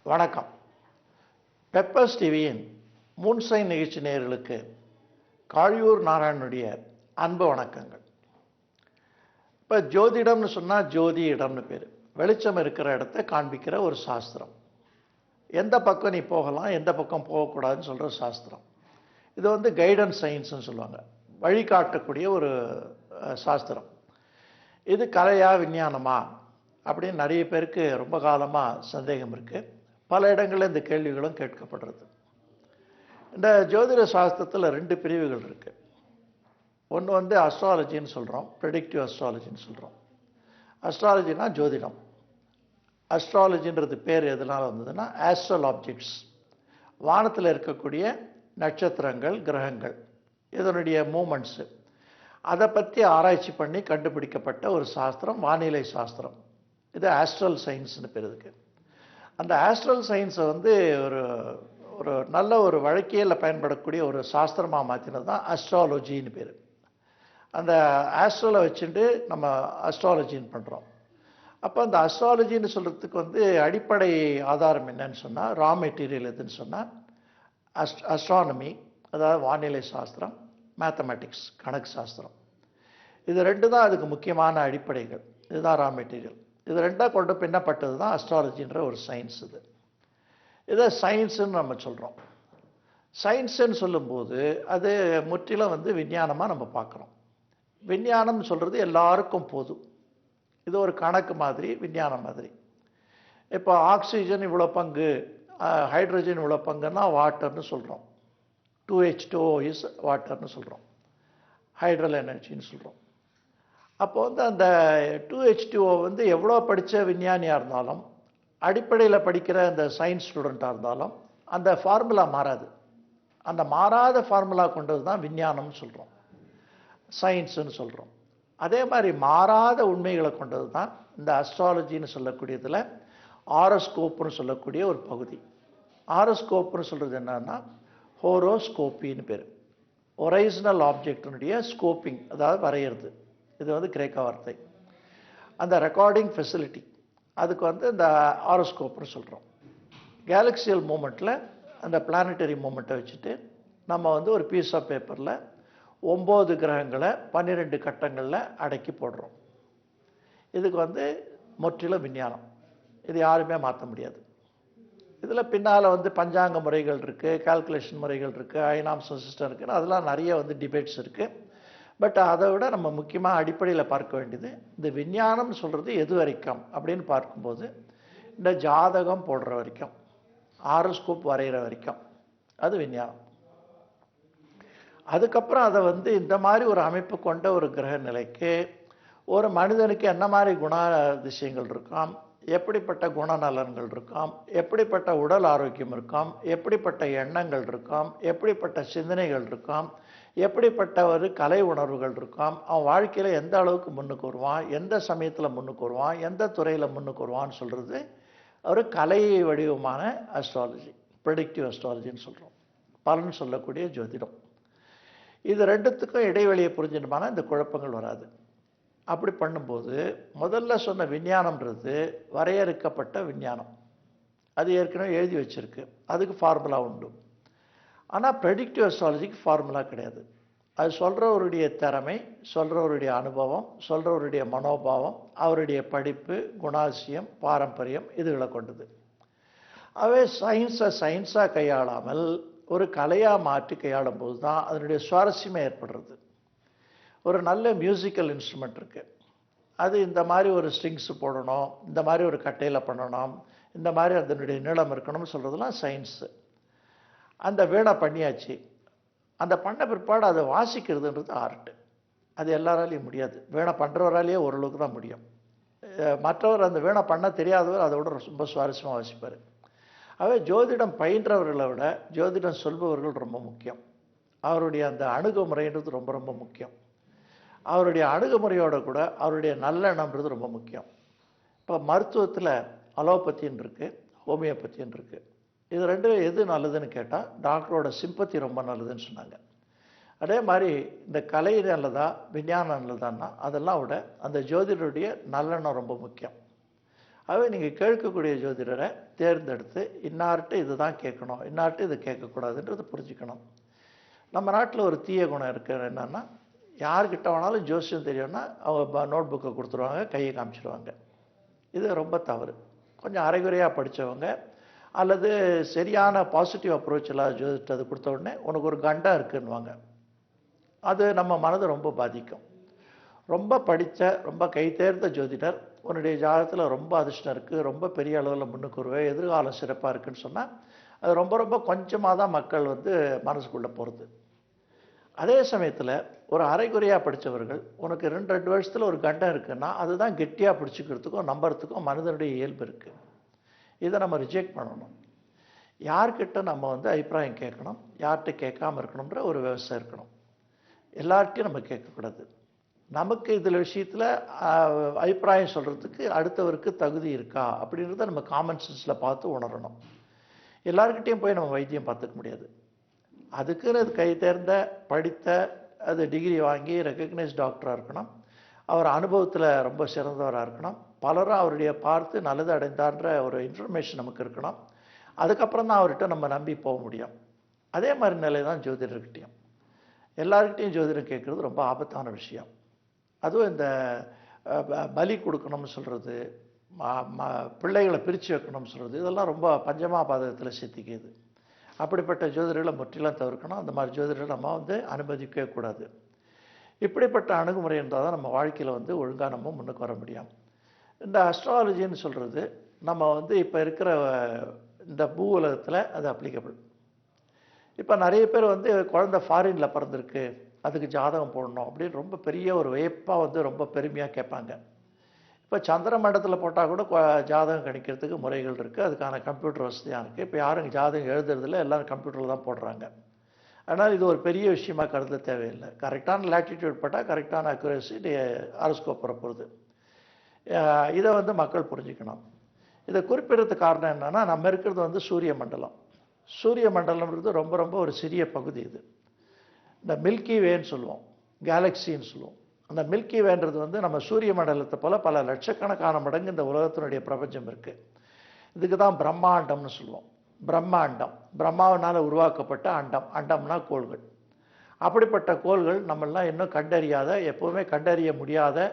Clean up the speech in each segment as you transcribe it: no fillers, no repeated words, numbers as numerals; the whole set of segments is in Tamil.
வணக்கம். பெப்பர்ஸ் டிவியின் மூன்சைன் நிகழ்ச்சி நேயர்களுக்கு காழியூர் நாராயணனுடைய அன்பு வணக்கங்கள். இப்போ ஜோதிடம்னு சொன்னால் ஜோதி இடம்னு பேர். வெளிச்சம் இருக்கிற இடத்த காண்பிக்கிற ஒரு சாஸ்திரம். எந்த பக்கம் நீ போகலாம், எந்த பக்கம் போகக்கூடாதுன்னு சொல்கிற சாஸ்திரம். இது வந்து கைடன்ஸ் சயின்ஸ்னு சொல்லுவாங்க, வழிகாட்டக்கூடிய ஒரு சாஸ்திரம். இது கலையா விஞ்ஞானமா அப்படின்னு நிறைய பேருக்கு ரொம்ப காலமாக சந்தேகம் இருக்குது. பல இடங்களில் இந்த கேள்விகளும் கேட்கப்படுறது. இந்த ஜோதிட சாஸ்திரத்தில் 2 பிரிவுகள் இருக்குது. ஒன்று வந்து அஸ்ட்ராலஜின்னு சொல்கிறோம், ப்ரெடிக்டிவ் அஸ்ட்ராலஜின்னு சொல்கிறோம். அஸ்ட்ராலஜினா ஜோதிடம். அஸ்ட்ராலஜின்றது பேர் எதனால் வந்ததுன்னா ஆஸ்ட்ரல் ஆப்ஜெக்ட்ஸ், வானத்தில் இருக்கக்கூடிய நட்சத்திரங்கள், கிரகங்கள், இதனுடைய மூமெண்ட்ஸு, அதை பற்றி ஆராய்ச்சி பண்ணி கண்டுபிடிக்கப்பட்ட ஒரு சாஸ்திரம் வானிலை சாஸ்திரம். இது ஆஸ்ட்ரல் சயின்ஸ்னு பேர் இருக்கு. அந்த ஆஸ்ட்ரல் சயின்ஸை வந்து ஒரு ஒரு நல்ல ஒரு வழக்கியலில் பயன்படக்கூடிய ஒரு சாஸ்திரமாக மாற்றினது தான் அஸ்ட்ராலஜின்னு பேர். அந்த ஆஸ்ட்ரலை வச்சுட்டு நம்ம அஸ்ட்ராலஜின்னு பண்ணுறோம். அப்போ அந்த அஸ்ட்ராலஜின்னு சொல்கிறதுக்கு வந்து அடிப்படை ஆதாரம் என்னன்னு சொன்னால், ரா மெட்டீரியல் எதுன்னு சொன்னால் அஸ்ட்ரானமி, அதாவது வானிலை சாஸ்திரம், மேத்தமெட்டிக்ஸ், கணக்கு சாஸ்திரம். இது 2 தான் அதுக்கு முக்கியமான அடிப்படைகள். இதுதான் ரா மெட்டீரியல். இது 2ஆக கொண்டு பின்னப்பட்டது தான் அஸ்ட்ராலஜின்ற ஒரு சயின்ஸ். இதை சயின்ஸுன்னு நம்ம சொல்கிறோம். சயின்ஸுன்னு சொல்லும்போது அது முற்றிலும் வந்து விஞ்ஞானமாக நம்ம பார்க்குறோம். விஞ்ஞானம்னு சொல்கிறது எல்லாருக்கும் போதும். இது ஒரு கணக்கு மாதிரி, விஞ்ஞானம் மாதிரி. இப்போ ஆக்சிஜன் இவ்வளோ பங்கு, ஹைட்ரஜன் இவ்வளோ பங்குன்னா வாட்டர்னு சொல்கிறோம். 2H2O இஸ் வாட்டர்னு சொல்கிறோம், ஹைட்ரல் எனர்ஜின்னு சொல்கிறோம். அப்போ வந்து அந்த 2H2O வந்து எவ்வளோ படித்த விஞ்ஞானியாக இருந்தாலும், அடிப்படையில் படிக்கிற அந்த சயின்ஸ் ஸ்டூடெண்ட்டாக இருந்தாலும் அந்த ஃபார்முலா மாறாது. அந்த மாறாத ஃபார்முலா கொண்டது தான் விஞ்ஞானம்னு சொல்கிறோம், சயின்ஸுன்னு சொல்கிறோம். அதே மாதிரி மாறாத உண்மைகளை கொண்டது தான் இந்த அஸ்ட்ராலஜின்னு சொல்லக்கூடியதில் ஆரோஸ்கோப்னு சொல்லக்கூடிய ஒரு பகுதி. ஆரோஸ்கோப்னு சொல்கிறது என்னன்னா ஹோரோஸ்கோப்பின்னு பேர். ஒரைஜினல் ஆப்ஜெக்டினுடைய ஸ்கோப்பிங், அதாவது வரைகிறது. இது வந்து கிரேக்க வார்த்தை. அந்த ரெக்கார்டிங் ஃபெசிலிட்டி, அதுக்கு வந்து இந்த ஆரோஸ்கோப்னு சொல்கிறோம். கேலக்சியல் மூமெண்ட்டில் அந்த பிளானட்டரி மூமெண்ட்டை வச்சுட்டு நம்ம வந்து ஒரு பீஸ் ஆஃப் பேப்பரில் 9 கிரகங்களை 12 கட்டங்களில் அடக்கி போடுறோம். இதுக்கு வந்து முற்றிலும் விஞ்ஞானம். இது யாருமே மாற்ற முடியாது. இதில் பின்னால் வந்து பஞ்சாங்க முறைகள் இருக்குது, கால்குலேஷன் முறைகள் இருக்குது, அயனாம்சம் சிஸ்டம் இருக்குதுன்னு அதெல்லாம் நிறைய வந்து டிபேட்ஸ் இருக்குது. பட் அதை விட நம்ம முக்கியமாக அடிப்படையில் பார்க்க வேண்டியது இந்த விஞ்ஞானம்னு சொல்கிறது எது வரைக்கும் அப்படின்னு பார்க்கும்போது, இந்த ஜாதகம் போடுற வரைக்கும், ஆரோஸ்கோப் வரைகிற வரைக்கும் அது விஞ்ஞானம். அதுக்கப்புறம் அதை வந்து இந்த மாதிரி ஒரு அமைப்பு கொண்ட ஒரு கிரக நிலைக்கு ஒரு மனிதனுக்கு என்ன மாதிரி குணாதிசயங்கள் இருக்காம், எப்படிப்பட்ட குணநலன்கள் இருக்காம், எப்படிப்பட்ட உடல் ஆரோக்கியம் இருக்காம், எப்படிப்பட்ட எண்ணங்கள் இருக்காம், எப்படிப்பட்ட சிந்தனைகள் இருக்காம், எப்படிப்பட்ட ஒரு கலை உணர்வுகள் இருக்காம், அவன் வாழ்க்கையில் எந்த அளவுக்கு முன்னுக்கு வருவான், எந்த சமயத்தில் முன்னுக்கு வருவான், எந்த துறையில் முன்னுக்கு வருவான்னு சொல்கிறது ஒரு கலை வடிவமான அஸ்ட்ராலஜி, ப்ரெடிக்டிவ் அஸ்ட்ராலஜின்னு சொல்கிறோம், பலன் சொல்லக்கூடிய ஜோதிடம். இது 2த்துக்கும் இடைவெளியை புரிஞ்சிடுமான இந்த குழப்பங்கள் வராது. அப்படி பண்ணும்போது முதல்ல சொன்ன விஞ்ஞானம்ன்றது வரையறுக்கப்பட்ட விஞ்ஞானம். அது ஏற்கனவே எழுதி வச்சிருக்கு, அதுக்கு ஃபார்முலா உண்டு. ஆனால் ப்ரெடிக்டிவ் அஸ்ட்ராலஜிக்கு ஃபார்முலா கிடையாது. அது சொல்கிறவருடைய திறமை, சொல்கிறவருடைய அனுபவம், சொல்கிறவருடைய மனோபாவம், அவருடைய படிப்பு, குணாதிசயம், பாரம்பரியம், இதுகளை கொண்டது. அவை சயின்ஸாக கையாளாமல் ஒரு கலையாக மாற்றி கையாளும் போது தான் அதனுடைய சுவாரஸ்யமே ஏற்படுறது. ஒரு நல்ல மியூசிக்கல் இன்ஸ்ட்ருமெண்ட் இருக்குது, அது இந்த மாதிரி ஒரு ஸ்ட்ரிங்ஸ் போடணும், இந்த மாதிரி ஒரு கட்டையில் பண்ணணும், இந்த மாதிரி அதனுடைய நீளம் இருக்கணும்னு சொல்கிறதுலாம் சயின்ஸு. அந்த வீணை பண்ணியாச்சு, அந்த பண்ண பிற்பாடு அதை வாசிக்கிறதுன்றது ஆர்ட்டு. அது எல்லாராலையும் முடியாது. வீணை பண்ணுறவராலேயே ஓரளவுக்கு தான் முடியும். மற்றவர் அந்த வீணை பண்ண தெரியாதவர் அதை விட ரொம்ப சுவாரஸ்யமாக வாசிப்பார். ஆகவே ஜோதிடம் பயின்றவர்களை விட ஜோதிடம் சொல்பவர்கள் ரொம்ப முக்கியம். அவருடைய அந்த அணுகுமுறைன்றது ரொம்ப ரொம்ப முக்கியம். அவருடைய அணுகுமுறையோட கூட அவருடைய நல்லெண்ணம்ன்றது ரொம்ப முக்கியம். இப்போ மருத்துவத்தில் அலோபதின்னு இருக்குது, ஹோமியோபதின்னு இருக்குது. இது 2 எது நல்லதுன்னு கேட்டால் டாக்டரோட சிம்பத்தி ரொம்ப நல்லதுன்னு சொன்னாங்க. அதே மாதிரி இந்த கலை நல்லதா விஞ்ஞானம் நல்லதான்னா அதெல்லாம் விட அந்த ஜோதிடருடைய நல்லெண்ணம் ரொம்ப முக்கியம். ஆகவே நீங்கள் கேட்கக்கூடிய ஜோதிடரை தேர்ந்தெடுத்து இன்னார்கிட்ட இது தான் கேட்கணும், இன்னார்கிட்ட இது கேட்கக்கூடாதுன்றதை புரிஞ்சுக்கணும். நம்ம நாட்டில் ஒரு தீய குணம் இருக்குது. என்னென்னா, யார்கிட்ட வேணாலும் ஜோசியம் தெரியும்னா அவங்க நோட் புக்கை கொடுத்துருவாங்க, கையை காமிச்சிடுவாங்க. இது ரொம்ப தவறு. கொஞ்சம் அரைகுறையாக படித்தவங்க அல்லது சரியான பாசிட்டிவ் அப்ரோச்சில் ஜோதிடத்தை கொடுத்த உடனே உனக்கு ஒரு கண்டம் இருக்குன்னுவாங்க. அது நம்ம மனதை ரொம்ப பாதிக்கும். ரொம்ப படித்த ரொம்ப கைத்தேர்ந்த ஜோதிடர் உன்னுடைய ஜாதகத்தில் ரொம்ப அதிர்ஷ்டம் இருக்குது, ரொம்ப பெரிய அளவில் முன்னுக்கு வருவேன், எதிர்காலம் சிறப்பாக இருக்குன்னு சொன்னால் அது ரொம்ப ரொம்ப கொஞ்சமாக தான் மக்கள் மனசுக்குள்ளே போகிறது. அதே சமயத்தில் ஒரு அரைகுறையாக படித்தவர்கள் உனக்கு 2 வருஷத்தில் ஒரு கண்டம் இருக்குன்னா அதுதான் கெட்டியாக பிடிச்சிக்கிறதுக்கும் நம்புறதுக்கும் மனிதனுடைய இயல்பு இருக்குது. இதை நம்ம ரிஜெக்ட் பண்ணணும். யார்கிட்ட நம்ம அபிப்பிராயம் கேட்கணும், யார்கிட்ட கேட்காமல் இருக்கணுன்ற ஒரு விவசாயம் இருக்கணும். எல்லார்கிட்டையும் நம்ம கேட்கக்கூடாது. நமக்கு இதில் விஷயத்தில் அபிப்பிராயம் சொல்கிறதுக்கு அடுத்தவருக்கு தகுதி இருக்கா அப்படின்றத நம்ம காமன் சென்ஸில் பார்த்து உணரணும். எல்லார்கிட்டையும் போய் நம்ம வைத்தியம் பார்த்துக்க முடியாது. அதுக்குன்னு அது கை தேர்ந்த படித்த அது டிகிரி வாங்கி ரெக்கக்னைஸ் டாக்டராக இருக்கணும். அவர் அனுபவத்தில் ரொம்ப சிறந்தவராக இருக்கணும். பலரும் அவருடைய பார்த்து நல்லது அடைந்தான்ற ஒரு இன்ஃபர்மேஷன் நமக்கு இருக்கணும். அதுக்கப்புறம் தான் அவர்கிட்ட நம்ம நம்பி போக முடியும். அதே மாதிரி நிலை தான் ஜோதிடர்கிட்டையும். எல்லார்கிட்டையும் ஜோதிடம் கேட்குறது ரொம்ப ஆபத்தான விஷயம். அதுவும் இந்த பலி கொடுக்கணும்னு சொல்கிறது, பிள்ளைகளை பிரித்து வைக்கணும்னு சொல்கிறது, இதெல்லாம் ரொம்ப பஞ்சமா பாதகத்தில் சித்திக்குது. அப்படிப்பட்ட ஜோதிடர்களை முற்றிலும் தவிர்க்கணும். அந்த மாதிரி ஜோதிடர்களை நம்ம அனுமதிக்கவே கூடாது. இப்படிப்பட்ட அணுகுமுறை இருந்தால் தான் நம்ம வாழ்க்கையில் ஒழுங்காக நம்ம முன்னுக்கு வர முடியும். இந்த அஸ்ட்ராலஜின்னு சொல்கிறது நம்ம இப்போ இருக்கிற இந்த பூ உலகத்தில் அது அப்ளிகபிள். இப்போ நிறைய பேர் குழந்தை ஃபாரினில் பிறந்திருக்கு, அதுக்கு ஜாதகம் போடணும் அப்படின்னு ரொம்ப பெரிய ஒரு வியப்பாக ரொம்ப பெருமையாக கேட்பாங்க. இப்போ சந்திர மண்டலத்தில் போட்டால் கூட ஜாதகம் கணிக்கிறதுக்கு முறைகள் இருக்குது, அதுக்கான கம்ப்யூட்டர் வசதியாக இருக்குது. இப்போ யாரும் ஜாதகம் எழுதுறதில்ல, எல்லோரும் கம்ப்யூட்டரில் தான் போடுறாங்க. அதனால் இது ஒரு பெரிய விஷயமாக கருத தேவையில்லை. கரெக்டான லேட்டிடியூட் போட்டால் கரெக்டான அக்யூரசி ஹாரோஸ்கோப் வரப்போகுது. இதை மக்கள் புரிஞ்சுக்கணும். இதை குறிப்பிடுறதுக்கு காரணம் என்னென்னா, நம்ம இருக்கிறது சூரிய மண்டலம். சூரிய மண்டலம்ன்றது ரொம்ப ரொம்ப ஒரு சிறிய பகுதி. இது இந்த மில்கி வேன்னு சொல்லுவோம், கேலக்சின்னு சொல்லுவோம். அந்த மில்கி வேன்றது நம்ம சூரிய மண்டலத்தை போல் பல லட்சக்கணக்கான மடங்கு இந்த உலகத்தினுடைய பிரபஞ்சம் இருக்குது. இதுக்கு தான் பிரம்மாண்டம்னு சொல்லுவோம். பிரம்மாண்டம், பிரம்மாவினால் உருவாக்கப்பட்ட அண்டம், அண்டம்னா கோள்கள். அப்படிப்பட்ட கோள்கள் நம்மளாம் இன்னும் கண்டறியாத, எப்போவுமே கண்டறிய முடியாத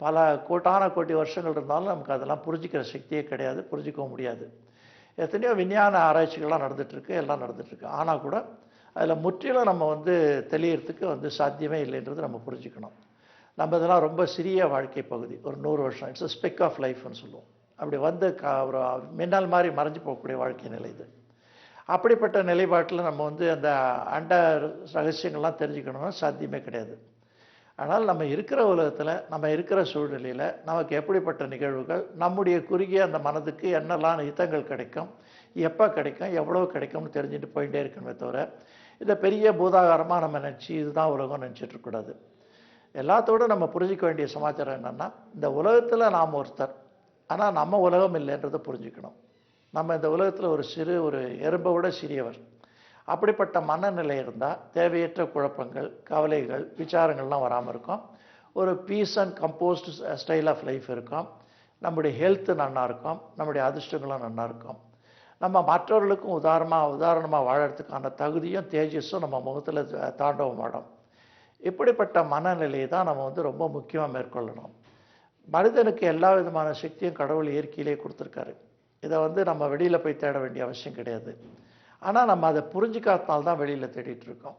பல கோட்டி வருஷங்கள் இருந்தாலும் நமக்கு அதெல்லாம் புரிஞ்சிக்கிற சக்தியே கிடையாது, புரிஞ்சிக்கவும் முடியாது. எத்தனையோ விஞ்ஞான ஆராய்ச்சிகள்லாம் நடந்துகிட்ருக்கு, எல்லாம் நடந்துகிட்ருக்கு. ஆனால் கூட அதில் முற்றிலும் நம்ம தெளியறதுக்கு சாத்தியமே இல்லைன்றது நம்ம புரிஞ்சுக்கணும். நம்ம இதெல்லாம் ரொம்ப சிறிய வாழ்க்கை பகுதி, ஒரு 100 வருஷம், இட்ஸ் ஸ்பெக் ஆஃப் லைஃப்னு சொல்லுவோம். அப்படி ஒரு மின்னல் மாதிரி மறைஞ்சு போகக்கூடிய வாழ்க்கை நிலை இது. அப்படிப்பட்ட நிலைப்பாட்டில் நம்ம அந்த அண்ட ரகசியங்கள்லாம் தெரிஞ்சுக்கணும்னா சாத்தியமே கிடையாது. ஆனால் நம்ம இருக்கிற உலகத்தில், நம்ம இருக்கிற சூழ்நிலையில் நமக்கு எப்படிப்பட்ட நிகழ்வுகள், நம்முடைய குறுகிய அந்த மனதுக்கு என்னெல்லாம் ஹிதங்கள் கிடைக்கும், எப்போ கிடைக்கும், எவ்வளோ கிடைக்கும்னு தெரிஞ்சுட்டு போயிட்டே இருக்கணுமே தவிர இதை பெரிய பூதாகாரமாக நம்ம நினச்சி இதுதான் உலகம் நினச்சிட்ருக்கூடாது. எல்லாத்தோடு நம்ம புரிஞ்சிக்க வேண்டிய சமாச்சாரம் என்னென்னா, இந்த உலகத்தில் நாம் ஒருத்தர், ஆனால் நம்ம உலகம் இல்லைன்றதை புரிஞ்சுக்கணும். நம்ம இந்த உலகத்தில் ஒரு எறும்பை விட சிறியவர். அப்படிப்பட்ட மனநிலை இருந்தால் தேவையற்ற குழப்பங்கள், கவலைகள், விசாரங்கள்லாம் வராமல் இருக்கும். ஒரு peace and composed style of life இருக்கும். நம்முடைய ஹெல்த்து நல்லா இருக்கும், நம்முடைய அதிர்ஷ்டங்களும் நல்லா இருக்கும். நம்ம மற்றவர்களுக்கும் உதாரணமாக வாழறதுக்கான தகுதியும் தேஜஸும் நம்ம முகத்தில் தாண்டவம் ஆடும். இப்படிப்பட்ட மனநிலையை தான் நம்ம ரொம்ப முக்கியமாக மேற்கொள்ளணும். மனிதனுக்கு எல்லா விதமான சக்தியும் கடவுள் இயற்கையிலே கொடுத்துருக்காரு. இதை நம்ம வெளியில் போய் தேட வேண்டிய அவசியம் கிடையாது. ஆனால் நம்ம அதை புரிஞ்சிக்காதனால்தான் வெளியில் தேடிட்டு இருக்கோம்.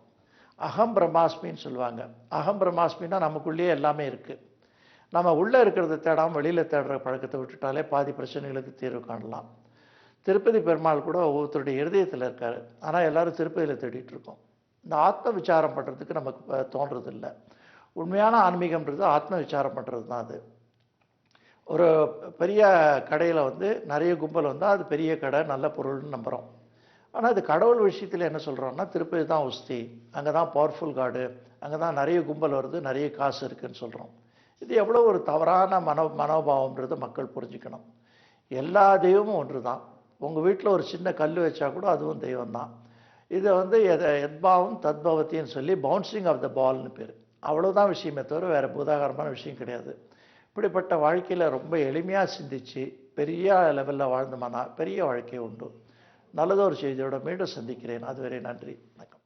அகம் பிரம்மாஸ்மின்னு சொல்லுவாங்க. அகம் பிரம்மாஸ்மின்னா நமக்குள்ளேயே எல்லாமே இருக்குது. நம்ம உள்ளே இருக்கிறத தேடாமல் வெளியில் தேடுற பழக்கத்தை விட்டுட்டாலே பாதி பிரச்சனைகளுக்கு தீர்வு காணலாம். திருப்பதி பெருமாள் கூட ஒவ்வொருத்தருடைய இருதயத்தில் இருக்கார். ஆனால் எல்லோரும் திருப்பதியில் தேடிட்டு இருக்கோம். இந்த ஆத்ம விசாரம் பண்ணுறதுக்கு நமக்கு தோன்றதில்லை. உண்மையான ஆன்மீகம்ன்றது ஆத்ம விசாரம் பண்ணுறது தான். அது ஒரு பெரிய கடையில் நிறைய கும்பல் வந்தால் அது பெரிய கடை, நல்ல பொருள்னு நம்புகிறோம். ஆனால் அது கடவுள் விஷயத்தில் என்ன சொல்கிறோம்னா, திருப்பதி தான் உஸ்தி, அங்கே தான் பவர்ஃபுல் காடு, அங்கே தான் நிறைய கும்பல் வருது, நிறைய காசு இருக்குதுன்னு சொல்கிறோம். இது எவ்வளோ ஒரு தவறான மனோபாவம்ன்றதை மக்கள் புரிஞ்சுக்கணும். எல்லா தெய்வமும் ஒன்று தான். உங்கள் வீட்டில் ஒரு சின்ன கல் வச்சா கூட அதுவும் தெய்வம் தான். இதை எத்பாவம் தத்பவத்தின்னு சொல்லி பவுன்சிங் ஆஃப் த பால்னு பேர். அவ்வளோதான் விஷயமே தவிர வேறு பூதாகரமான விஷயம் கிடையாது. இப்படிப்பட்ட வாழ்க்கையில் ரொம்ப எளிமையாக சிந்தித்து பெரிய லெவலில் வாழ்ந்தோம்னா பெரிய வாழ்க்கை உண்டு. நல்லதொரு செய்தியோட மீண்டும் சந்திக்கிறேன். அதுவரை நன்றி, வணக்கம்.